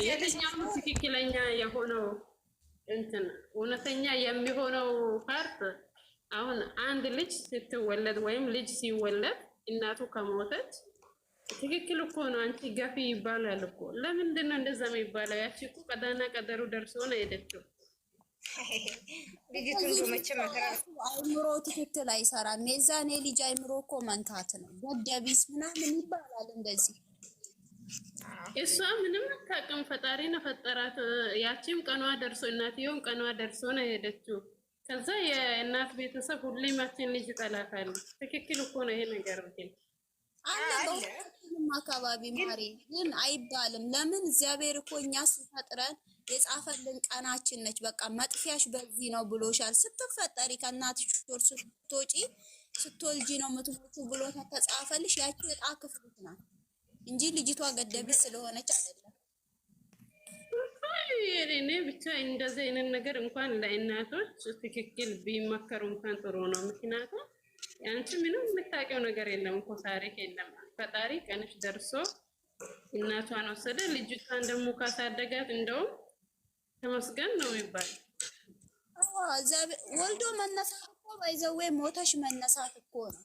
የትኛው ትክክለኛ የሆነው እንትን እውነተኛ የሚሆነው ፓርት አሁን አንድ ልጅ ስትወለድ ወይም ልጅ ሲወለድ እናቱ ከሞተች ትክክል እኮ ነው። አንቺ ገፊ ይባላል እኮ። ለምንድን ነው እንደዛ የሚባለው? ያቺ እኮ ቀዳና ቀደሩ ደርሶ ነው የሄደችው። አይምሮ ትክክል አይሰራም። የዛኔ ልጅ አይምሮ እኮ መንካት ነው። ደደቢስ ምናምን ይባላል እንደዚህ። እሷ ምንም አታውቅም። ፈጣሪ ነው ፈጠራት። ያቺም ቀኗ ደርሶ እናትየውም ቀኗ ደርሶ ነው የሄደችው። ከዛ የእናት ቤተሰብ ሁሌም ያችን ልጅ ይጠላታል። ትክክል እኮ ነው ይሄ ነገር ግን አካባቢ ማሪ ግን አይባልም። ለምን እግዚአብሔር እኮ እኛ ሲፈጥረን የጻፈልን ቀናችን ነች። በቃ መጥፊያሽ በዚህ ነው ብሎሻል። ስትፈጠሪ ከእናትሽ ስትወጪ ስትወልጂ ነው የምትሞቱ ብሎ ተጻፈልሽ። ያቺ ዕጣ ክፍሉት ናት እንጂ ልጅቷ ገደቢስ ስለሆነች አይደለም። እኔ ብቻ እንደዚህ አይነት ነገር እንኳን ለእናቶች ትክክል ቢመከሩ እንኳን ጥሩ ነው። ምክንያቱም አንቺ ምንም የምታውቂው ነገር የለም እኮ ታሪክ የለም። ፈጣሪ ቀንሽ ደርሶ እናቷን ወሰደ። ልጅቷን ደግሞ ካሳደጋት እንደውም ተመስገን ነው የሚባለው። ወልዶ መነሳት እኮ ባይዘዌ ሞተሽ መነሳት እኮ ነው።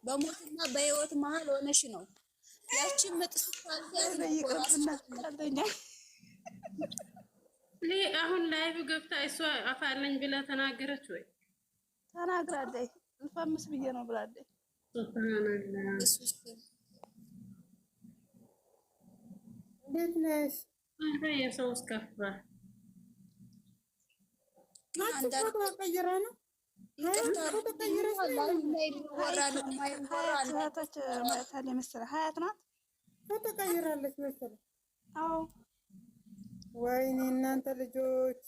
በሞትና በህይወት መሀል ሆነሽ ነው ያቺን ምጥስታል አሁን ላይቭ ገብታ እሷ አፋለኝ ብላ ተናገረች ወይ? ተናግራለች። እንፋምስ ብዬ ነው ብላለች። እንዴት ነሽ? የሰው እስከፋ ቀይራ ነው ሀያት ናት ተቀይራለች መሰለኝ። አዎ ወይኔ እናንተ ልጆች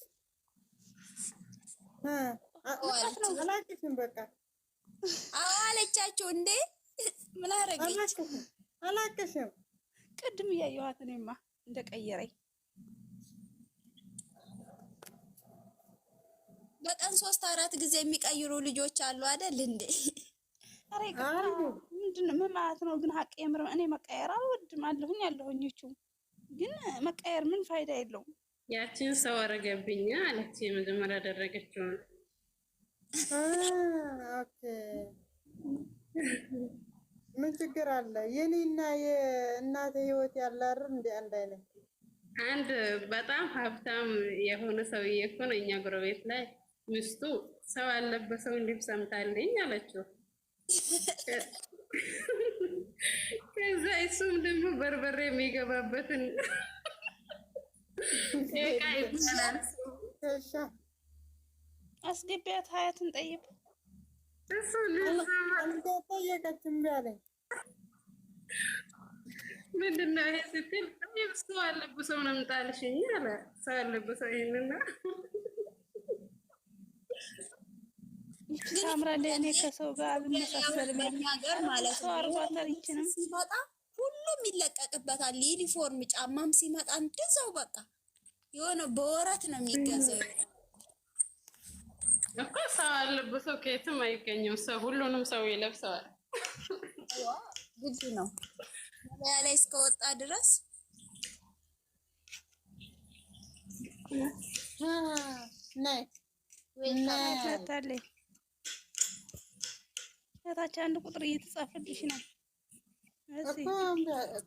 አላቅሽም። በቃ አለቻቸው እንዴ ምን አረገች? አላቅሽም። ቅድም እያየኋት እኔማ እንደቀየረኝ በቀን 3-4 ጊዜ የሚቀይሩ ልጆች አሉ አይደል እንዴ? ምንድን ነው ምን ማለት ነው ግን? ሀቅ የምር እኔ መቀየር አልወድም አለሁኝ ግን መቀየር ምን ፋይዳ የለውም። ያችን ሰው አረገብኝ አለች። የመጀመሪያ ያደረገችው ኦኬ ምን ችግር አለ? የኔና የእናቴ ህይወት ያለ አይደል እንዴ? አንድ አይነት አንድ በጣም ሀብታም የሆነ ሰውዬ እኮ ነው እኛ ጎረቤት ላይ ሚስቱ ሰው ያለበሰውን ልብስ ሰምታለኝ አለችው። ከዛ እሱም ደግሞ በርበሬ የሚገባበትን እቃ ይባላል አስገቢያት። ሀያትን ጠይቅ እሱ ጠየቀችም ቢያለኝ ምንድነው ይሄ ስትል ሰው ያለበሰው ነው የምጣልሽኝ አለ። ሰው ያለበሰው ይሄንና ታምራለች። እኔ ከሰው ጋር አልመሳሰልም። ነገር ማለት ነው አርባታል ይችንም ሲመጣ ሁሉም ይለቀቅበታል። ዩኒፎርም ጫማም ሲመጣ እንደዛው በቃ የሆነ በወረት ነው የሚገዛው እኮ። ሰው ያለበሰው ከየትም አይገኝም። ሰው ሁሉንም ሰው ይለብሰዋል። ግድ ነው ገበያ ላይ እስከወጣ ድረስ ታታለች። ታች አንድ ቁጥር እየተጻፈልሽ ነው።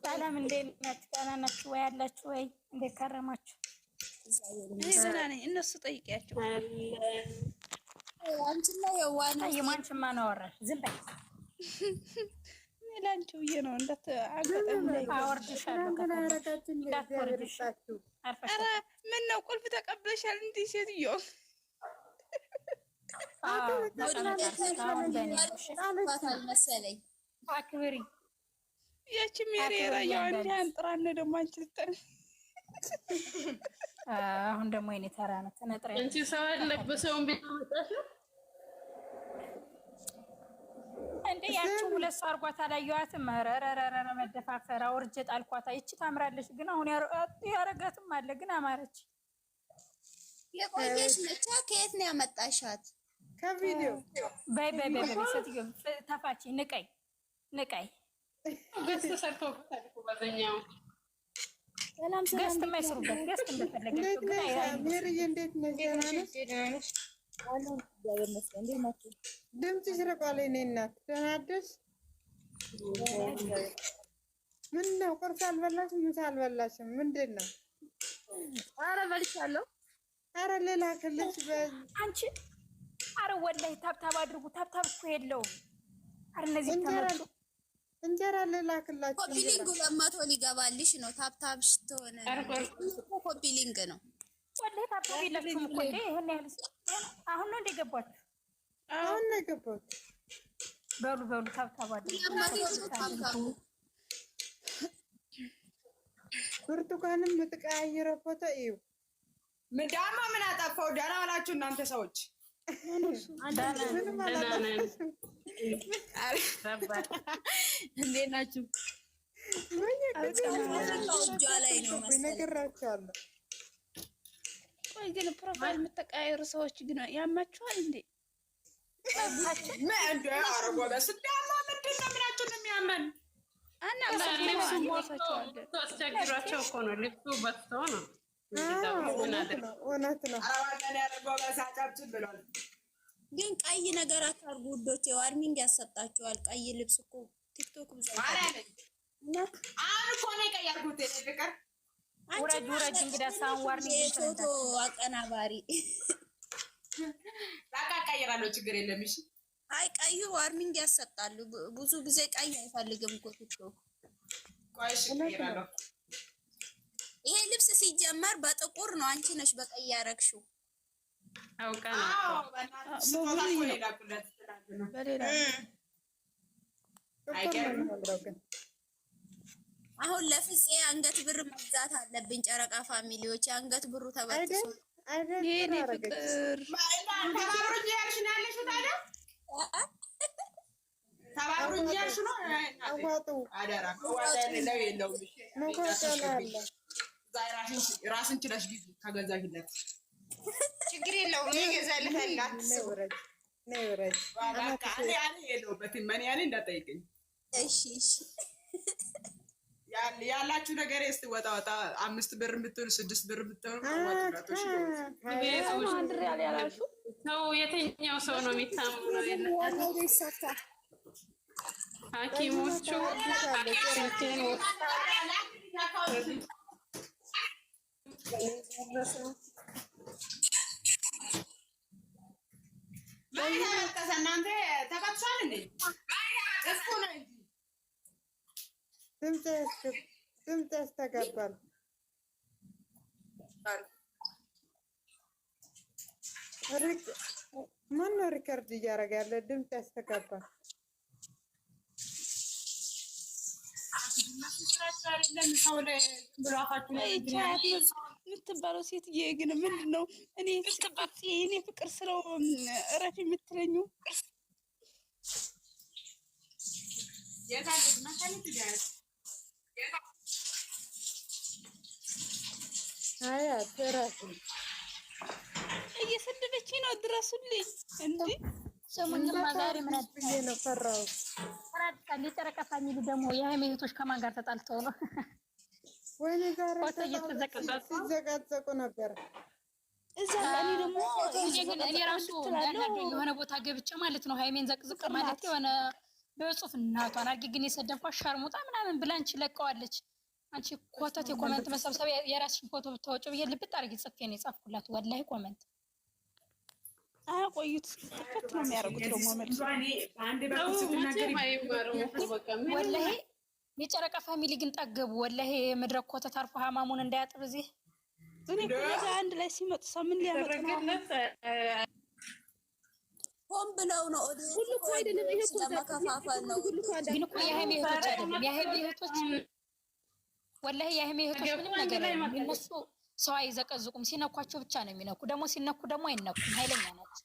ሰላም እንዴት ናችሁ? ደህና ናችሁ ወይ? አላችሁ ወይ? እንዴት ከረማችሁ? እኔ ደህና ነኝ። እነሱ ጠይቂያቸው። አንቺና የዋና የማንችማ ነው አወራሽ። ዝም በይ። እኔ ላንቺ ብዬ ነው እንደት አጋጣሚ ላይ አወርድሻለሁ። ኧረ ምን ነው ቁልፍ ተቀብለሻል እንዴ ሴትዮ? መሰለኝ አክብሪ። ያቺ ሜሪ ራያው እንዴ አንጥራነ ደግሞ አንቺ ልጠን አሁን ደግሞ የኔ ተራ ነው። ተነጥረኝ አንቺ ሰው ያለበሰውን ቤት አመጣሽ እንዴ? ያቺ ሁለት ሰው አርጓታ አላየኋትም። ረረረረ መደፋፈራ ወርጀ ጣልኳታ። ይቺ ታምራለች ግን አሁን ያረጋትም አለ ግን አማረች። የቆየሽ ነቻ። ከየት ነው ያመጣሻት? ከቪዲዮ በይ ሴትዮ ተፋቺ። ንቀይ በስ ተሰርቶበታል እኮ በዛኛው ገስት የማይስሩበት ገስት እንደፈለገችው ግን ሜሪዬ እንዴት ነሽ? ደህና ነሽ? ድምፅሽ ርቋል። የእኔ እናት ደህና አደርሽ? ምን ነው ቁርስ አልበላሽም? ምሳ አልበላሽም? ምንድን ነው? ኧረ በልቻለሁ። ኧረ ሌላ ክልሽ አንቺ ኧረ ወላሂ ታብታብ አድርጉ። ታብታብ እኮ የለውም። ኧረ እነዚህ ተመጡ እንጀራ ሌላ ክላችሁ ኮፒ ሊንክ 200 ሊገባልሽ ነው። ታብታብሽ ተሆነ ኮፒ ሊንክ ነው። ወላሂ ታብታብ የላችሁም እኮ እንዴ! ይሄን ያህል አሁን ነው እንደገባችሁ? አሁን ነው የገባሁት። በሉ ታብታብ አድርጉ። ብርቱካንም የምትቀያይረው ፎቶ እዩ። ምዳማ ምን አጠፋው? ደህና ዋላችሁ እናንተ ሰዎች? እንዴት ናችሁ? እጇ ላይ ነው እነግራቸዋለሁ። ቆይ ግን ፕሮፋይል የምትቀያየሩ ሰዎች ግን ያማችኋል እንዴ? ምናቸው ነው የሚያመን? አስቸግሯቸው እኮ ነው። ልብሱ በዝቶ ነው። እውነት ነው። ግን ቀይ ነገር አታርጉ ውዶች። ዋርሚንግ ያሰጣችኋል። ቀይ ልብስ እኮ ቲክቶክ ብዙ ውረጅ እንግዲህ ሳን ዋርኒንግ ፎቶ አቀናባሪ ቀይራለሁ። ችግር የለም። እሺ አይ ቀዩ ዋርሚንግ ያሰጣሉ። ብዙ ጊዜ ቀይ አይፈልግም እኮ ቲክቶክ። ይሄ ልብስ ሲጀመር በጥቁር ነው። አንቺ ነሽ በቀይ ያረግሽው። አውቃ ነው። አሁን ለፍፄ አንገት ብር መግዛት አለብኝ። ጨረቃ ፋሚሊዎች የአንገት ብሩ ተበጥሶ የኔ ፍቅር ተባብሩኝ ያልሽ ነው ያለሽው። ታዲያ ተባብሩኝ ያልሽ ነው። አዋጡ አደራ የለውም። ራስን ችለሽ ጊዜ ከገዛሽለት ችግር የለውም። ይገዛልታላት የለውበትም። መን ያኔ እንዳጠይቀኝ እሺ ያላችሁ ነገር እስቲ ወጣ 5 ብር የምትሆን 6 ብር የምትሆን ሰው የትኛው ሰው ነው የሚታመነው? ሐኪሞቹ እናንተ ተቀጥሷል እንዴ? እኮ ነው እንጂ ድምፅ ያስተጋባል። ማነው ሪከርድ እያደረገ ያለ? ድምፅ ያስተጋባል። የምትባለው ሴትዬ ግን ምንድን ነው? እኔ ፍቅር ስለው እረፍ የምትለኙ እየሰደደች ነው። ድረሱልኝ እንዴ! ሰሙኝማ ዛሬ ምን ብዬ ነው ፈራሁት። ጨረቃ ፋሚሊ ደግሞ የሀይሜ እህቶች ከማን ጋር ተጣልተው ነው? ወይኔ ዛሬ ሲዘቃዘቁ ነበር። እዛ እኔ ደግሞ እኔ ራሱ የሆነ ቦታ ገብቼ ማለት ነው ሀይሜን ዘቅዝቅ ማለት የሆነ በጽሁፍ እናቷን አድርጌ ግን የሰደብኳት ሻርሙጣ ምናምን ብላ አንቺ ለቀዋለች። አንቺ ኮተት የኮመንት መሰብሰቢያ የራስሽን ፎቶ ብታወጪው ብዬ ልብጥ አድርጌ ጽፌ ነው የጻፍኩላት። ወላሂ ኮመንት አያቆዩት ትከት ነው የሚያደርጉት። ደግሞ መልስ ወላሂ የጨረቃ ፋሚሊ ግን ጠገቡ። ወላሂ የመድረክ ኮተት አርፎ ሀማሙን እንዳያጥብ እዚህ እኔ ከዛ አንድ ላይ ሲመጡ ምን ሊያመጡ ነው? ሆን ብለው ነው። ሁሉ እኮ አይደለም። ይሄ እኮ ለመከፋፈል ነው። ግን እኮ የሀይሜ እህቶች አይደለም። የሀይሜ እህቶች ወላሂ የሀይሜ እህቶች ምንም ነገር አይደለም። እነሱ ሰው አይዘቀዝቁም። ሲነኳቸው ብቻ ነው የሚነኩ። ደግሞ ሲነኩ ደግሞ አይነኩም። ኃይለኛ ናት።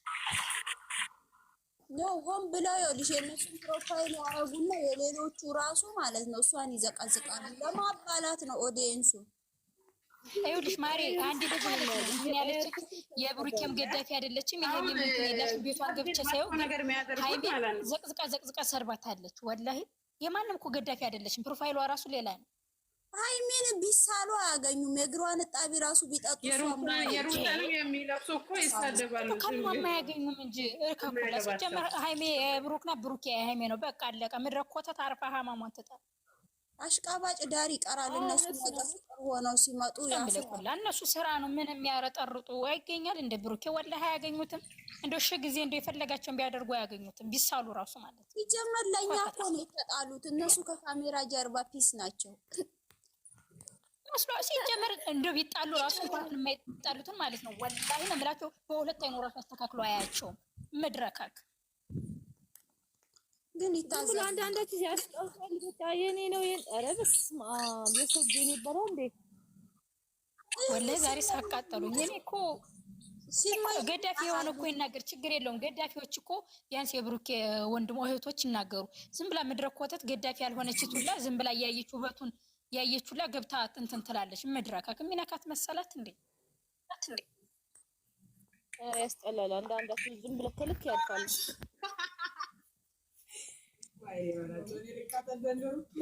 ነው ሆን ብለው ይኸውልሽ የእነሱን ፕሮፋይል ያደረጉና የሌሎቹ ራሱ ማለት ነው እሷን ይዘቀዝቃሉ። ለማባላት ነው ኦዲየንሱ። ይኸውልሽ ማሬ አንድ ደግሞ እንትን ያለች የብሩኬም ገዳፊ አይደለችም። የሀይሜም እንትን የላሽ ቤቷን ገብቼ ሳይው ሀይሜ ዘቅዝቃ ሰርባታለች። ወላሂ የማንም እኮ ገዳፊ አይደለችም። ፕሮፋይሏ ራሱ ሌላ ነው። ሀይሜን ቢሳሉ አያገኙም። የእግሯን እጣቢ ራሱ ቢጠጡ የሩታንም የሚለብሱ እኮ ይሳደባሉ። ከማማ አያገኙም እንጂ ከኩላ ሲጀመር ሃይሜ ብሩክና ብሩክ ሃይሜ ነው። በቃ አለቀ። ምድረ ኮተት አርፋ ሃማማን ትጣ አሽቃባጭ ዳር ይቀራል። እነሱ ነገር ሆነው ሲመጡ ያፈላል። እነሱ ስራ ነው ምን የሚያረጠርጡ አይገኛል። እንደ ብሩኬ ወላሂ አያገኙትም። እንደው ጊዜ እንደው የፈለጋቸውን ቢያደርጉ አያገኙትም። ቢሳሉ ራሱ ማለት ሲጀመር ለኛ እኮ ነው የተጣሉት። እነሱ ከካሜራ ጀርባ ፒስ ናቸው። ሲጀመር እንደው ቢጣሉ ራሱ እንኳን የማይጣሉትን ማለት ነው። ወላሂ ነው የምላቸው። በሁለት አይኑ ራሱ አስተካክሎ አያቸውም። መድረካክ ግን ይታዘብ አንዳንዳችሁ ሲያስጠውቃል በቃ የኔ ነው ኧረ በስመ አብ የሰገኝ ይባላል እንዴ ወላሂ ዛሬ ሳቃጠሉኝ። እኔ እኮ ገዳፊ የሆነ እኮ ይናገር ችግር የለውም። ገዳፊዎች እኮ ቢያንስ የብሩኬ ወንድሞ እህቶች ይናገሩ። ዝም ብላ ምድረ ኮተት ገዳፊ ያልሆነች ሁላ ዝም ብላ እያየች ውበቱን ያየች ሁላ ገብታ እንትን ትላለች። መድረካክ የሚነካት መሰላት እንዴ ያስጠላል። አንዳንዳችሁ ዝም ብለ ከልክ ያልፋል።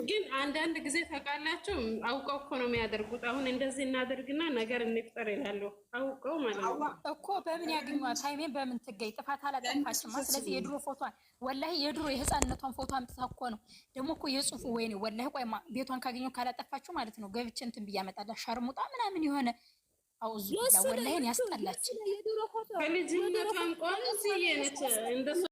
ግን አንዳንድ ጊዜ ታውቃላችሁ አውቀው እኮ ነው የሚያደርጉት። አሁን እንደዚህ እናደርግና ነገር እንፍጠር ይላሉ። አውቀው ማለት ነው እኮ። በምን ያገኟት? ሃይሜን በምን ትገኝ? ጥፋት አላጠፋችም። ስለዚህ የድሮ ፎቷን ወላሂ የድሮ የህፃንነቷን ፎቶ አምጥታ እኮ ነው ደግሞ እኮ የጽሁፉ ወይኔ ወላሂ ቆይማ ቤቷን ካገኘው ካላጠፋችሁ ማለት ነው ገብቼ እንትን ብያመጣላ ሻርሙጣ ምናምን የሆነ አውዙ ወላሂን ያስጠላች ከልጅነቷን ቆንጆ ነች እንደሱ